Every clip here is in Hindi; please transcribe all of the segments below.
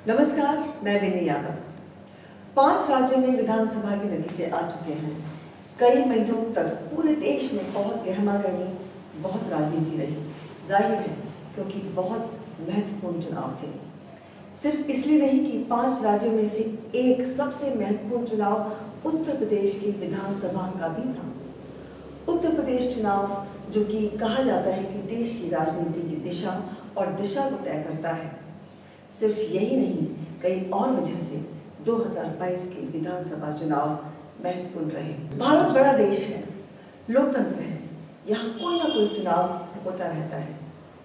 नमस्कार, मैं विनय यादव। 5 राज्यों में विधानसभा के नतीजे आ चुके हैं। कई महीनों तक पूरे देश में बहुत गहमागहमी, बहुत राजनीति रही। जाहिर है, क्योंकि बहुत महत्वपूर्ण चुनाव थे। सिर्फ इसलिए नहीं कि 5 राज्यों में से एक सबसे महत्वपूर्ण चुनाव उत्तर प्रदेश की विधानसभा का भी था। उत्तर प्रदेश चुनाव, जो कि कहा जाता है कि देश की राजनीति की दिशा और दिशा को तय करता है। सिर्फ यही नहीं, कई और वजह से 2022 के विधानसभा चुनाव महत्वपूर्ण रहे। भारत बड़ा देश है, लोकतंत्र है, यहाँ कोई ना कोई चुनाव होता रहता है।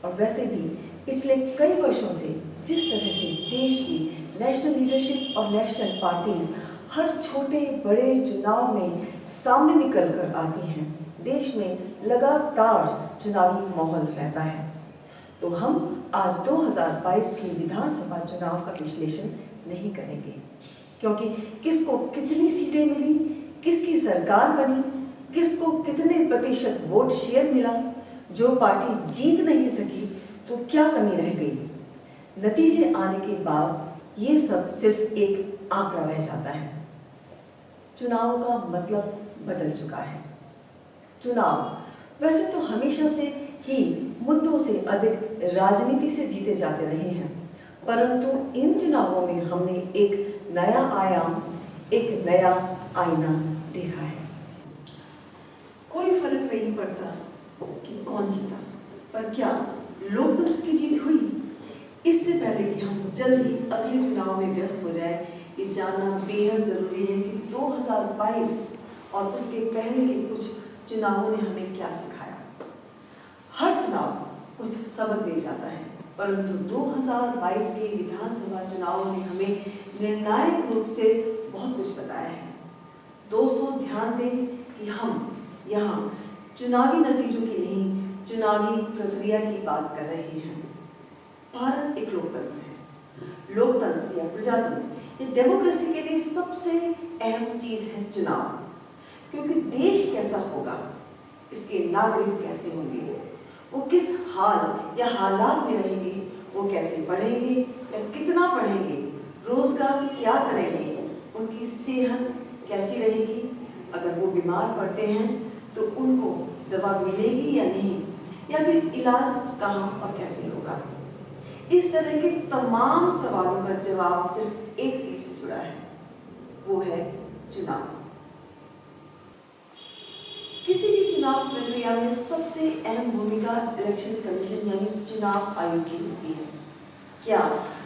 और वैसे भी पिछले कई वर्षों से जिस तरह से देश की नेशनल लीडरशिप और नेशनल पार्टीज हर छोटे बड़े चुनाव में सामने निकल कर आती हैं, देश में लगातार चुनावी माहौल रहता है। तो हम आज 2022 के विधानसभा चुनाव का विश्लेषण नहीं करेंगे, क्योंकि किसको कितनी सीटें मिली, किसकी सरकार बनी, किसको कितने प्रतिशत वोट शेयर मिला, जो पार्टी जीत नहीं सकी तो क्या कमी रह गई। नतीजे आने के बाद ये सब सिर्फ एक आंकड़ा रह जाता है। चुनाव का मतलब बदल चुका है। चुनाव वैसे तो हमेशा से ही मुद्दों से अधिक राजनीति से जीते जाते रहे हैं, परंतु इन चुनावों में हमने एक नया आयाम, एक नया आईना देखा है। कोई फर्क नहीं पड़ता कि कौन जीता, पर क्या लोकतंत्र की जीत हुई? इससे पहले कि हम जल्दी अगले चुनाव में व्यस्त हो जाएं, ये जानना बेहद जरूरी है कि 2022 और उसके पहले के कुछ चुनावों ने हमें क्या सिखाया। हर चुनाव कुछ सबक दे जाता है, परंतु 2022 के विधानसभा चुनाव ने हमें निर्णायक रूप से बहुत कुछ बताया है। दोस्तों, ध्यान दें कि हम यहाँ चुनावी नतीजों की नहीं, चुनावी प्रक्रिया की बात कर रहे हैं। भारत एक लोकतंत्र है। लोकतंत्र या प्रजातंत्र या डेमोक्रेसी के लिए सबसे अहम चीज है चुनाव, क्योंकि देश कैसा होगा, इसके नागरिक कैसे होंगे, वो किस हाल या हालात में रहेंगे, वो कैसे पढ़ेंगे या कितना पढ़ेंगे, रोजगार क्या करेंगे, उनकी सेहत कैसी रहेगी, अगर वो बीमार पड़ते हैं तो उनको दवा मिलेगी या नहीं, या फिर इलाज कहाँ और कैसे होगा। इस तरह के तमाम सवालों का जवाब सिर्फ एक चीज से जुड़ा है, वो है चुनाव। किसी भी चुनाव प्रक्रिया में सबसे अहम भूमिका इलेक्शन कमीशन यानी चुनाव आयोग की होती है। क्या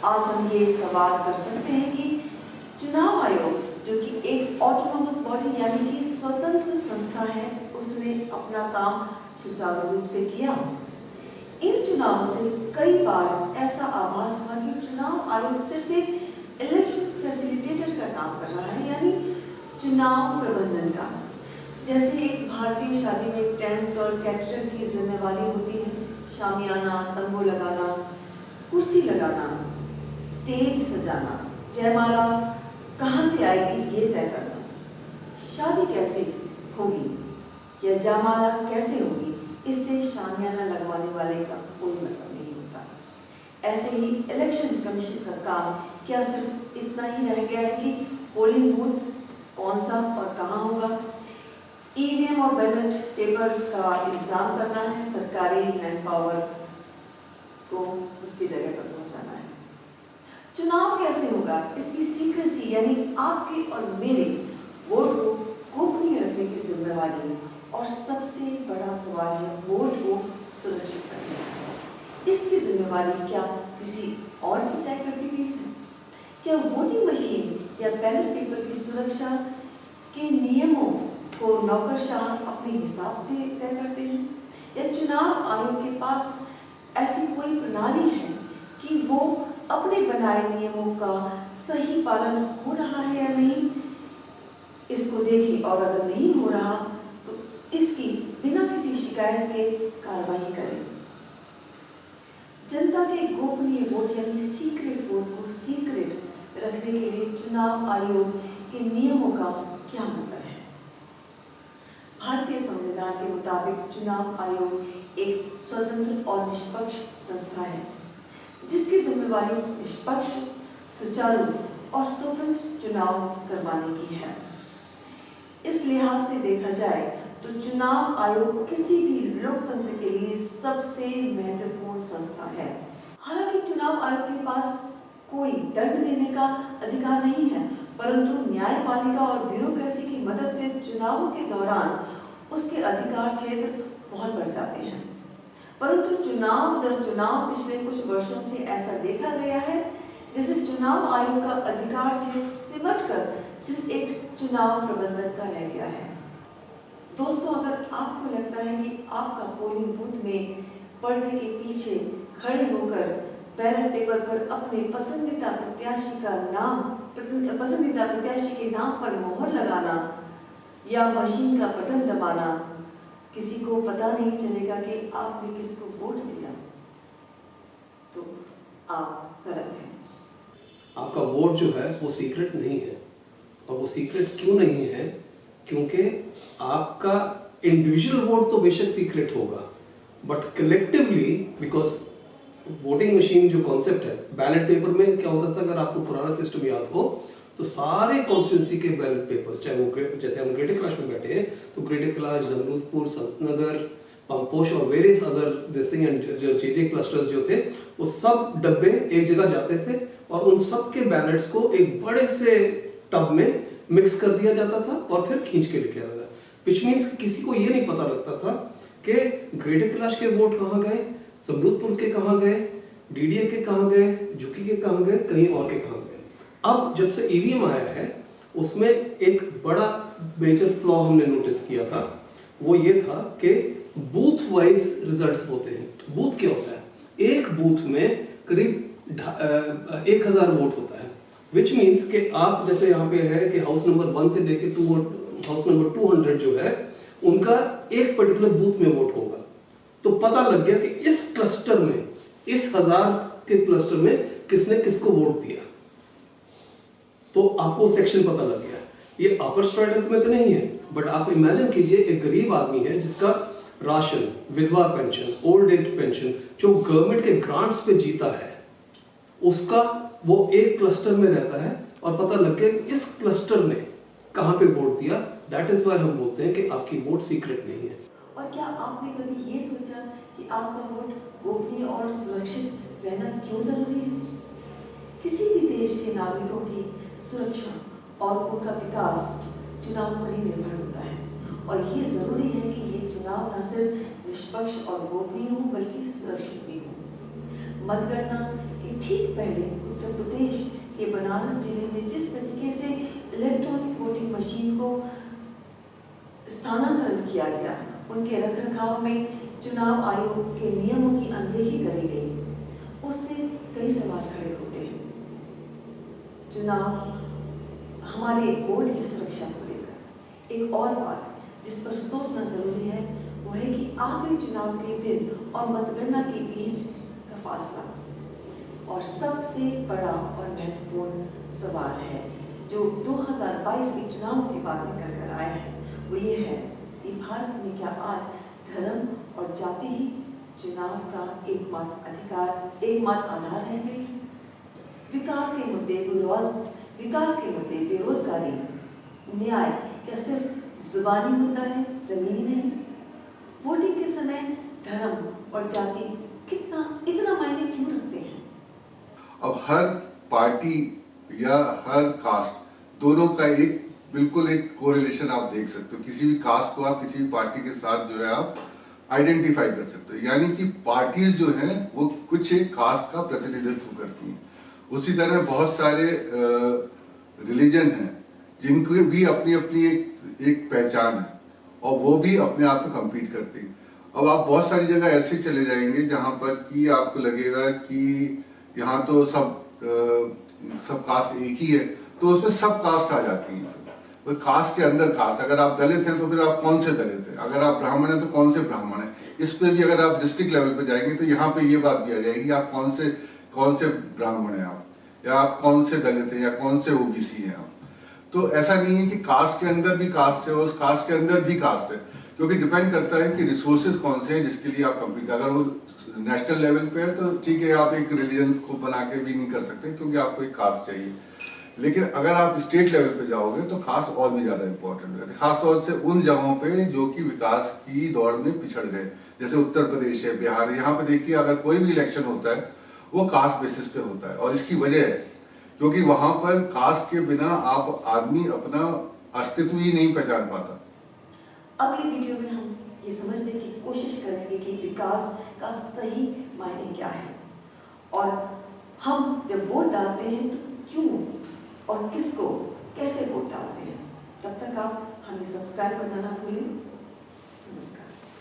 आज हम ये सवाल कर सकते हैं कि चुनाव आयोग, जो कि एक ऑटोनोमस बॉडी यानी कि स्वतंत्र संस्था है, उसने अपना काम सुचारू रूप से किया? इन चुनावों से कई बार ऐसा आभास हुआ कि चुनाव आयोग सिर्फ एक इलेक्शन फैसिलिटेटर का काम कर रहा है, यानी चुनाव प्रबंधन का। जैसे एक भारतीय शादी में टेंट और कैटरर की जिम्मेवारी होती है, शामियाना, तंबू लगाना, कुर्सी लगाना, स्टेज सजाना, जयमाला कहाँ से आएगी ये तय करना, शादी कैसे होगी या जयमाला कैसे होगी, इससे शामियाना लगवाने वाले का कोई मतलब नहीं होता। ऐसे ही इलेक्शन कमीशन का काम क्या सिर्फ इतना ही रह गया है कि पोलिंग बूथ कौन सा और कहाँ होगा, ईवीएम और बैलेट पेपर का इंतजाम करना है, सरकारी मैन पावर को उसकी जगह पर पहुंचाना है। चुनाव कैसे होगा, इसकी सीक्रेसी यानी आपके और मेरे वोट को गोपनीय रखने की जिम्मेवारी, और सबसे बड़ा सवाल है वोट को सुरक्षित करना। इसकी जिम्मेवारी क्या किसी और की तय कर दी गई है? क्या वोटिंग मशीन या बैलेट पेपर की सुरक्षा के नियमों को नौकरशाह अपने हिसाब से तय करते हैं, या चुनाव आयोग के पास ऐसी कोई प्रणाली है कि वो अपने बनाए नियमों का सही पालन हो रहा है या नहीं, इसको देखे, और अगर नहीं हो रहा तो इसकी बिना किसी शिकायत के कार्रवाई करें। जनता के गोपनीय वोट यानी सीक्रेट वोट को सीक्रेट रखने के लिए चुनाव आयोग के नियमों का क्या मतलब है? भारतीय संविधान के मुताबिक चुनाव आयोग एक स्वतंत्र और निष्पक्ष संस्था है, जिसकी जिम्मेवारी निष्पक्ष, सुचारू और स्वतंत्र चुनाव करवाने की है। इस लिहाज से देखा जाए तो चुनाव आयोग किसी भी लोकतंत्र के लिए सबसे महत्वपूर्ण संस्था है। हालांकि चुनाव आयोग के पास कोई दंड देने का अधिकार नहीं है, परंतु न्यायपालिका और ब्यूरोक्रेसी की मदद से चुनावों के दौरान उसके अधिकार क्षेत्र बहुत बढ़ जाते हैं। परंतु चुनाव दर चुनाव पिछले कुछ वर्षों से ऐसा देखा गया है जैसे चुनाव आयोग का अधिकार क्षेत्र सिमटकर सिर्फ एक चुनाव प्रबंधक का रह गया है। दोस्तों, अगर आपको लगता है कि आपका पोलिंग बूथ में पर्दे के पीछे खड़े होकर बैलेट पेपर पर अपने पसंदीदा प्रत्याशी के नाम पर मोहर लगाना या मशीन का बटन दबाना, किसी को पता नहीं चलेगा कि आपने किसको वोट दिया, तो आप गलत हैं। आपका वोट जो है वो सीक्रेट नहीं है। और वो सीक्रेट क्यों नहीं है? क्योंकि आपका इंडिविजुअल वोट तो बेशक सीक्रेट होगा, but collectively, because voting machine जो कॉन्सेप्ट है, बैलेट पेपर में क्या होता था, अगर आपको पुराना सिस्टम याद हो तो सारे कॉन्स्टिट्यूंसी के बैलेट पेपर्स, चाहे वो जैसे हम ग्रेटर कैलाश में बैठे हैं तो ग्रेटर कैलाश, जमरूदपुर, संतनगर, पंपोश और various other this thing and जो जे क्लस्टर्स जो थे, वो सब डब्बे एक जगह जाते थे और उन सब के बैलेट्स को एक बड़े से टब में मिक्स कर दिया जाता था और फिर खींच के लेके आता था। विच मीन्स किसी को ये नहीं पता लगता था कि ग्रेटर कैलाश के वोट कहाँ गए, जमरूदपुर के कहाँ गए, डीडीए के कहाँ गए, झुकी के कहाँ गए, कहीं और के कहाँ गए। अब जब से ईवीएम आया है उसमें एक बड़ा मेजर फ्लॉ हमने नोटिस किया था, वो ये था कि बूथ वाइज रिजल्ट्स होते हैं। बूथ क्या होता है? एक बूथ में करीब 1000 वोट होता है, विच मीन्स कि आप जैसे यहाँ पे है कि हाउस नंबर 1 से लेके हाउस नंबर 200 जो है उनका एक पर्टिकुलर बूथ में वोट होगा। तो पता लग गया कि इस क्लस्टर में, इस 1000 के क्लस्टर में किसने किसको वोट दिया, तो आपको सेक्शन पता लग गया। ये अपर स्ट्रेटा में तो नहीं है, बट आप इमेजिन कीजिए एक गरीब आदमी है जिसका राशन, विधवा पेंशन, ओल्ड एज पेंशन जो गवर्नमेंट के ग्रांट्स पे जीता है, उसका वो एक क्लस्टर में रहता है और पता लग गया कि इस क्लस्टर ने कहां पे वोट दिया। दैट इज व्हाई हम बोलते हैं कि आपकी वोट सीक्रेट नहीं है। और क्या आपने कभी ये सोचा कि आपका वोट गोपनीय और सुरक्षित रहना क्यों जरूरी है? किसी भी देश के नागरिकों की सुरक्षा और उनका विकास चुनाव पर ही निर्भर होता है, और ये जरूरी है कि ये चुनाव न सिर्फ निष्पक्ष और गोपनीय हो बल्कि सुरक्षित भी हो। मतगणना के ठीक पहले उत्तर प्रदेश के बनारस जिले में जिस तरीके से इलेक्ट्रॉनिक वोटिंग मशीन को स्थानांतरण किया गया, उनके रखरखाव में चुनाव आयोग के नियमों की अनदेखी करी गई, उससे कई सवाल खड़े होते हैं। चुनाव हमारे वोट की सुरक्षा को लेकर एक और बात जिस पर सोचना जरूरी है वो है कि आखिरी चुनाव के दिन और मतगणना के बीच का फासला। और सबसे बड़ा और महत्वपूर्ण सवाल है जो 2022 के चुनाव के बाद निकल कर आया है, वो ये है कि भारत में क्या आज धर्म और जाति ही चुनाव का एकमात्र अधिकार, एकमात्र आधार रह गए? विकास के मुद्दे बेरोजगारी, न्याय क्या सिर्फ जुबानी मुद्दा है, जमीनी नहीं? वोटिंग के समय धर्म और जाति इतना मायने क्यों रखते हैं? अब हर पार्टी या हर कास्ट दोनों का बिल्कुल एक कोरिलेशन आप देख सकते हो। किसी भी कास्ट को आप किसी भी पार्टी के साथ जो है आप आइडेंटिफाई कर सकते हो, यानी कि पार्टीज जो हैं वो कुछ एक कास्ट का प्रतिनिधित्व करती हैं। उसी तरह बहुत सारे रिलीजन हैं जिनकी भी अपनी अपनी एक पहचान है और वो भी अपने आप में कम्पीट करते हैं। अब आप बहुत सारी जगह ऐसे चले जाएंगे जहां पर कि आपको लगेगा कि यहाँ तो सब कास्ट एक ही है, तो उसमें सब कास्ट आ जाती है। वो कास्ट के अंदर कास्ट, अगर आप दलित हैं तो फिर आप कौन से दलित हैं, अगर आप ब्राह्मण हैं तो कौन से ब्राह्मण हैं। इस पे भी अगर आप डिस्ट्रिक्ट लेवल पे जाएंगे तो यहाँ पे ये बात भी आ जाएगी आप कौन से ब्राह्मण हैं आप, या आप कौन से दलित हैं, या कौन से ओबीसी हैं आप। तो ऐसा नहीं है कि कास्ट के अंदर भी कास्ट है, उस कास्ट के अंदर भी कास्ट है, क्योंकि डिपेंड करता है कि रिसोर्सेज कौन से हैं जिसके लिए आप कम्पीट, अगर वो नेशनल लेवल पे है तो ठीक है, आप एक रिलीजन को बना के भी नहीं कर सकते क्योंकि आपको एक कास्ट चाहिए। लेकिन अगर आप स्टेट लेवल पे जाओगे तो कास्ट और भी ज्यादा इंपॉर्टेंट है, खासतौर से उन जगहों पे जो कि विकास की दौड़ में पिछड़ गए, जैसे उत्तर प्रदेश है, बिहार है। यहाँ पे देखिए अगर कोई भी इलेक्शन होता है वो कास्ट बेसिस पे होता है, और इसकी वजह है क्योंकि वहां पर कास्ट के बिना आप आदमी अपना अस्तित्व ही नहीं पहचान पाता। अगली वीडियो में हम ये समझने की कोशिश करेंगे कि विकास का सही मायने क्या है, और हम जब वोट डालते हैं तो क्यों और किसको कैसे वोट डालते हैं। तब तक आप हमें सब्सक्राइब करना ना भूलें। नमस्कार।